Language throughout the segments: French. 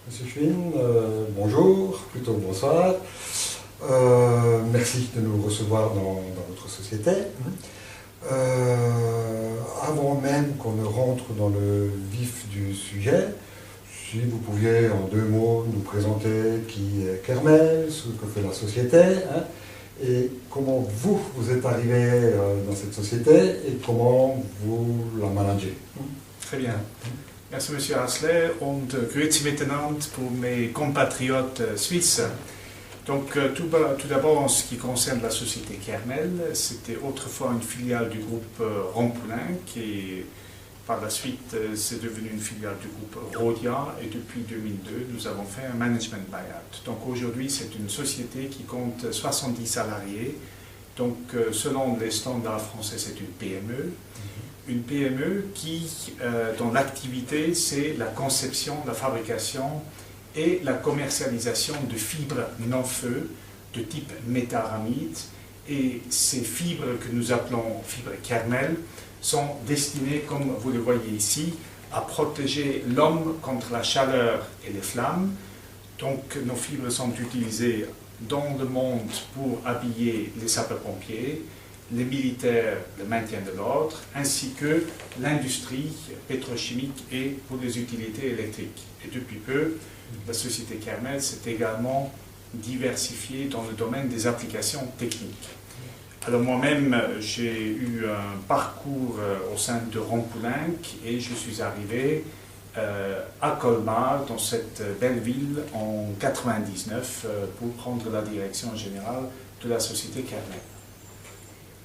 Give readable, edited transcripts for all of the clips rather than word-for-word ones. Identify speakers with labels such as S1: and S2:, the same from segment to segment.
S1: Monsieur Schwinn, bonjour, plutôt bonsoir. Merci de nous recevoir dans votre société. Avant même qu'on ne rentre dans le vif du sujet, si vous pouviez en 2 mots nous présenter qui est Kermel, ce que fait la société, et comment vous êtes arrivé dans cette société et comment vous la managez.
S2: Très bien. Merci Monsieur Hassler und grüezi miteinander pour mes compatriotes suisses. Donc tout d'abord en ce qui concerne la société Kermel, c'était autrefois une filiale du groupe Rhône-Poulenc qui par la suite c'est devenu une filiale du groupe Rhodia et depuis 2002 nous avons fait un management buyout. Donc aujourd'hui c'est une société qui compte 70 salariés. Donc selon les standards français c'est une PME. Une PME dont l'activité c'est la conception, la fabrication et la commercialisation de fibres non-feu de type métharamide. Et ces fibres que nous appelons fibres Kermel sont destinées, comme vous le voyez ici, à protéger l'homme contre la chaleur et les flammes. Donc nos fibres sont utilisées dans le monde pour habiller les sapeurs-pompiers, les militaires, le maintien de l'ordre, ainsi que l'industrie pétrochimique et pour les utilités électriques. Et depuis peu, la société Kermel s'est également diversifiée dans le domaine des applications techniques. Alors moi-même, j'ai eu un parcours au sein de Rhône-Poulenc et je suis arrivé à Colmar, dans cette belle ville, en 1999 pour prendre la direction générale de la société Kermel.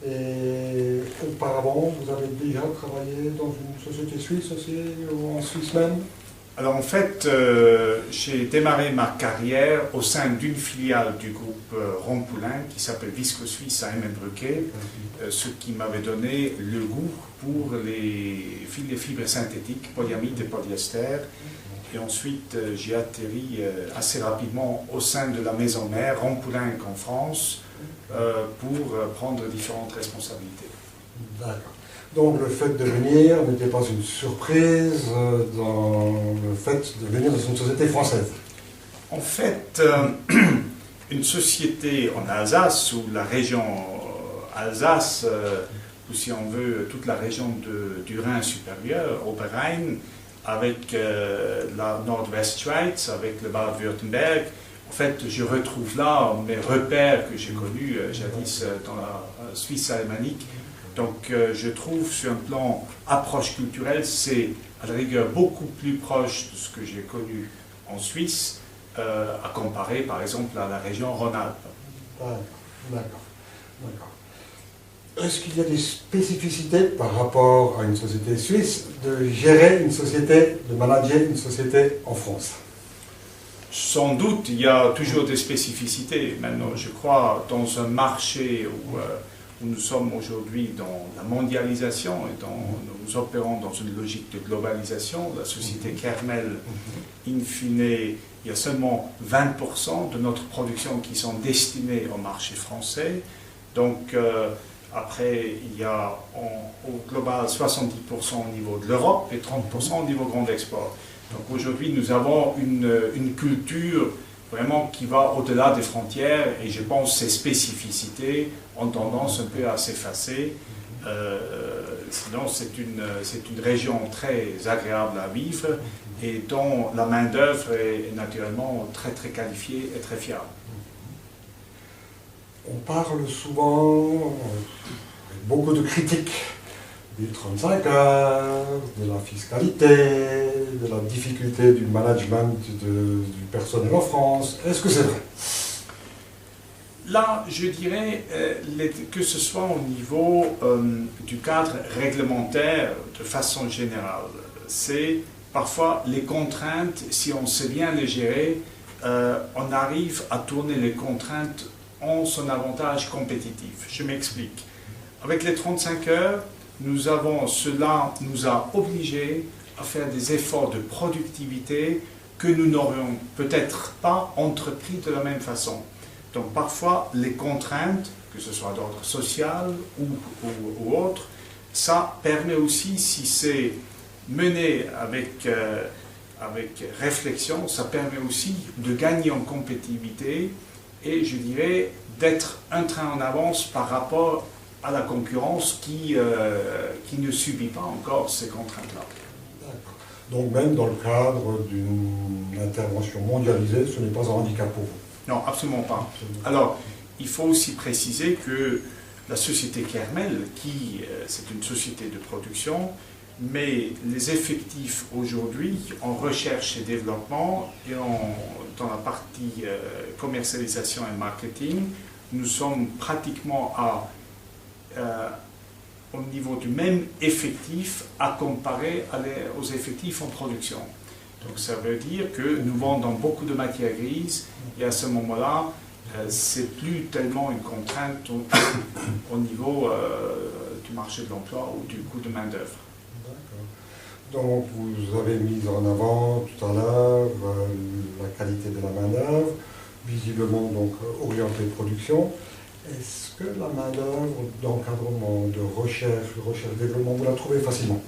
S1: Et auparavant, vous avez déjà travaillé dans une société suisse aussi, ou en Suisse même?
S2: Alors en fait, j'ai démarré ma carrière au sein d'une filiale du groupe Rhône-Poulenc qui s'appelle Visco Suisse à Emmenbrücke, ce qui m'avait donné le goût pour les fibres synthétiques, polyamide et polyester. Et ensuite, j'ai atterri assez rapidement au sein de la maison mère, Rhône-Poulenc en France, pour prendre différentes responsabilités.
S1: D'accord. Donc le fait de venir n'était pas une surprise dans le fait de venir dans une société française?
S2: En fait, une société en Alsace, ou la région Alsace, ou si on veut, toute la région du Rhin supérieur, Oberrhein, avec la Nordwestschweiz, avec le Bade-Württemberg. En fait, je retrouve là mes repères que j'ai connus jadis dans la Suisse alémanique. Donc, je trouve sur un plan approche culturelle, c'est à la rigueur beaucoup plus proche de ce que j'ai connu en Suisse, à comparer par exemple à la région Rhône-Alpes.
S1: D'accord. Est-ce qu'il y a des spécificités par rapport à une société suisse de gérer une société, de manager une société en France?
S2: Sans doute, il y a toujours des spécificités. Maintenant, je crois, dans un marché où nous sommes aujourd'hui dans la mondialisation et nous opérons dans une logique de globalisation, la société Kermel, in fine, il y a seulement 20% de notre production qui sont destinées au marché français. Donc, après, il y a au global 70% au niveau de l'Europe et 30% au niveau grand export. Donc aujourd'hui, nous avons une culture vraiment qui va au-delà des frontières et je pense que ces spécificités ont tendance un peu à s'effacer. Sinon, c'est une région très agréable à vivre et dont la main-d'œuvre est naturellement très très qualifiée et très fiable.
S1: On parle souvent, avec beaucoup de critiques, du 35 heures, de la fiscalité, de la difficulté du management du personnel en France. Est-ce que c'est vrai?
S2: Là, je dirais que ce soit au niveau du cadre réglementaire de façon générale, c'est parfois les contraintes, si on sait bien les gérer, on arrive à tourner les contraintes en son avantage compétitif. Je m'explique. Avec les 35 heures, cela nous a obligés à faire des efforts de productivité que nous n'aurions peut-être pas entrepris de la même façon. Donc parfois, les contraintes, que ce soit d'ordre social ou autre, ça permet aussi, si c'est mené avec avec réflexion, ça permet aussi de gagner en compétitivité et je dirais d'être un train en avance par rapport à la concurrence qui ne subit pas encore ces contraintes-là.
S1: D'accord. Donc même dans le cadre d'une intervention mondialisée, ce n'est pas un handicap pour vous?
S2: Non, absolument pas. Alors, il faut aussi préciser que la société Kermel, c'est une société de production, mais les effectifs aujourd'hui en recherche et développement et dans la partie commercialisation et marketing, nous sommes pratiquement au niveau du même effectif à comparer aux effectifs en production. Donc ça veut dire que nous vendons beaucoup de matières grises et à ce moment-là, c'est plus tellement une contrainte au niveau du marché de l'emploi ou du coût de main-d'œuvre.
S1: Donc vous avez mis en avant tout à l'heure la qualité de la main-d'œuvre, visiblement donc orientée production. Est-ce que la main-d'œuvre d'encadrement, de recherche-développement, vous la trouvez facilement?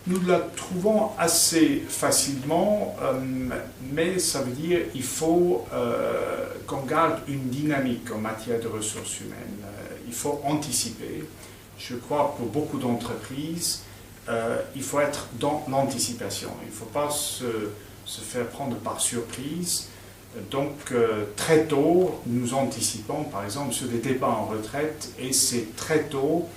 S2: Nous la trouvons assez facilement, mais ça veut dire qu'il faut qu'on garde une dynamique en matière de ressources humaines. Il faut anticiper. Je crois que pour beaucoup d'entreprises, il faut être dans l'anticipation. Il ne faut pas se faire prendre par surprise. Donc, très tôt, nous anticipons, par exemple, sur des départs en retraite, et c'est très tôt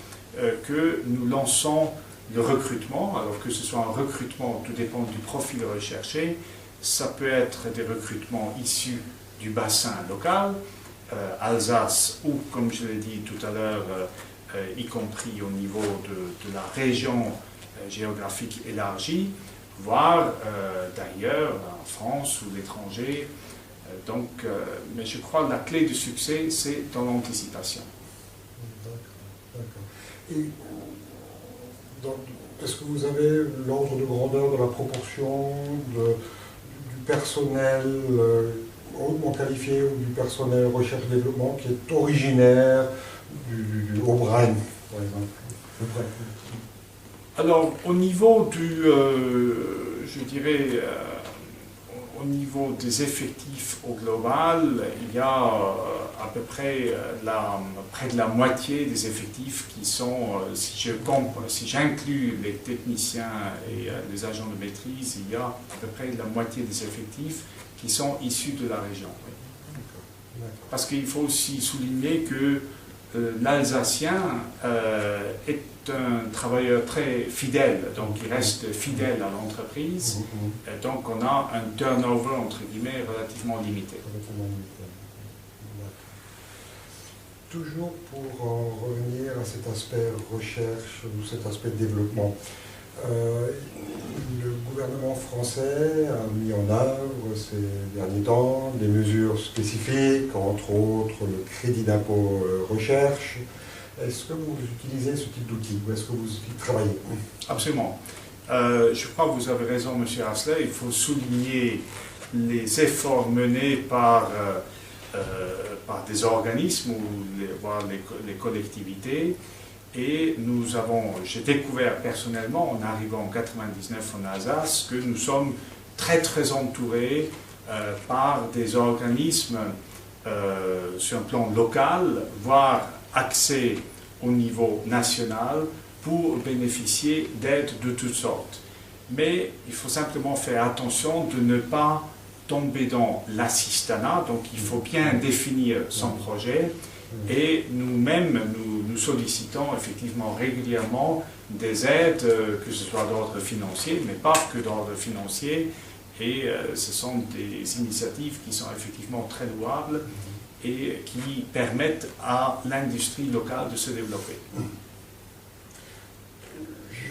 S2: que nous lançons le recrutement. Alors que ce soit un recrutement, tout dépend du profil recherché. Ça peut être des recrutements issus du bassin local, Alsace, ou, comme je l'ai dit tout à l'heure, y compris au niveau de la région géographique élargie, voire d'ailleurs en France ou l'étranger. Mais je crois que la clé du succès, c'est dans l'anticipation.
S1: D'accord. Et est-ce que vous avez l'ordre de grandeur de la proportion du personnel hautement qualifié ou du personnel recherche-développement qui est originaire du Haut-Brenne, par exemple?
S2: Alors, au niveau je dirais, au niveau des effectifs au global, il y a à peu près près de la moitié des effectifs qui sont, si j'inclus les techniciens et les agents de maîtrise, il y a à peu près la moitié des effectifs qui sont issus de la région. Oui. Parce qu'il faut aussi souligner que l'Alsacien est un travailleur très fidèle, donc il reste fidèle à l'entreprise, donc on a un turnover entre guillemets relativement limité.
S1: Toujours pour en revenir à cet aspect recherche ou cet aspect développement, le gouvernement français a mis en œuvre ces derniers temps des mesures spécifiques, entre autres le crédit d'impôt recherche. Est-ce que vous utilisez ce type d'outil ou est-ce que vous y travaillez?
S2: Absolument. Je crois que vous avez raison, M. Hassler. Il faut souligner les efforts menés par des organismes ou voire les collectivités. Et j'ai découvert personnellement, en arrivant en 1999 en Alsace, que nous sommes très très entourés par des organismes sur un plan local, voire axés au niveau national, pour bénéficier d'aides de toutes sortes. Mais il faut simplement faire attention de ne pas tomber dans l'assistanat, donc il faut bien définir son projet. Et nous-mêmes, nous sollicitons effectivement régulièrement des aides, que ce soit d'ordre financier, mais pas que d'ordre financier. Et ce sont des initiatives qui sont effectivement très louables et qui permettent à l'industrie locale de se développer.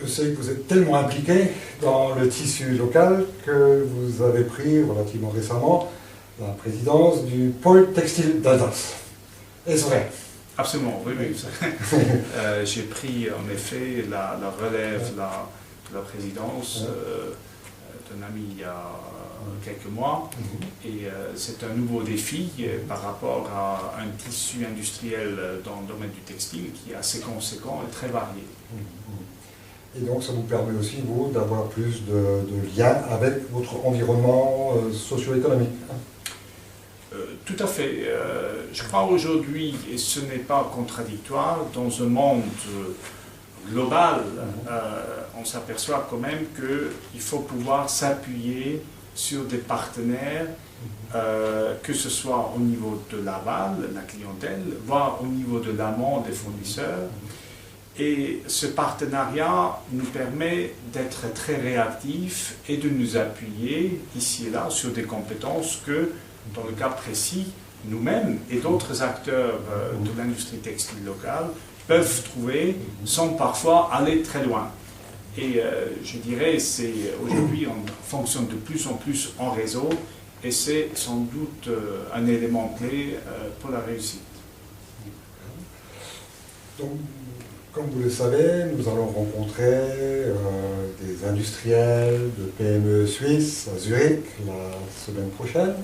S1: Je sais que vous êtes tellement impliqué dans le tissu local que vous avez pris relativement récemment la présidence du pôle textile d'Alsace. Est-ce vrai?
S2: Absolument, oui. J'ai pris en effet la relève de la présidence d'un ami il y a quelques mois. Et c'est un nouveau défi par rapport à un tissu industriel dans le domaine du textile qui est assez conséquent et très varié.
S1: Et donc ça vous permet aussi, vous, d'avoir plus de liens avec votre environnement socio-économique.
S2: Tout à fait. Je crois aujourd'hui, et ce n'est pas contradictoire, dans un monde global, on s'aperçoit quand même qu'il faut pouvoir s'appuyer sur des partenaires, que ce soit au niveau de l'aval, la clientèle, voire au niveau de l'amont des fournisseurs. Et ce partenariat nous permet d'être très réactifs et de nous appuyer ici et là sur des compétences que, dans le cas précis, nous-mêmes et d'autres acteurs de l'industrie textile locale peuvent trouver sans parfois aller très loin. Et je dirais, aujourd'hui, on fonctionne de plus en plus en réseau et c'est sans doute un élément clé pour la réussite.
S1: Donc, comme vous le savez, nous allons rencontrer des industriels de PME suisses à Zurich la semaine prochaine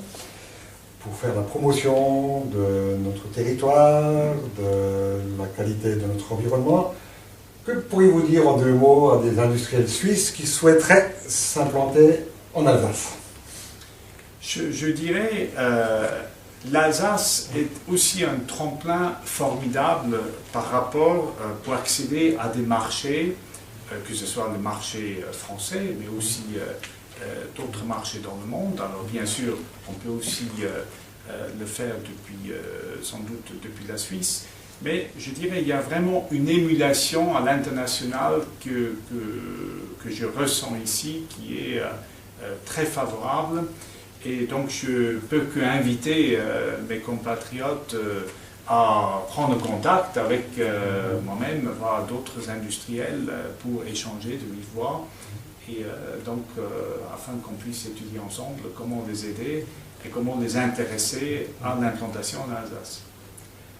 S1: pour faire la promotion de notre territoire, de la qualité de notre environnement. Que pourriez-vous dire en 2 mots à des industriels suisses qui souhaiteraient s'implanter en Alsace?
S2: Je dirais, l'Alsace est aussi un tremplin formidable par rapport pour accéder à des marchés, que ce soit le marché français, mais aussi d'autres marchés dans le monde. Alors bien sûr, on peut aussi le faire depuis, sans doute depuis la Suisse, mais je dirais il y a vraiment une émulation à l'international que je ressens ici, qui est très favorable. Et donc je peux qu'inviter mes compatriotes à prendre contact avec moi-même, voire d'autres industriels pour échanger de vive voix. Et donc, afin qu'on puisse étudier ensemble comment les aider et comment les intéresser à l'implantation en Alsace.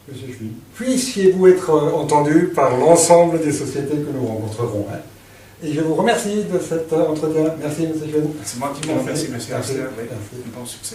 S1: Monsieur Schwinn, puissiez-vous être entendu par l'ensemble des sociétés que nous rencontrerons. Et je vous remercie de cet entretien. Merci, monsieur Schwinn.
S2: C'est moi qui vous remercie, monsieur Hassler. Bon succès.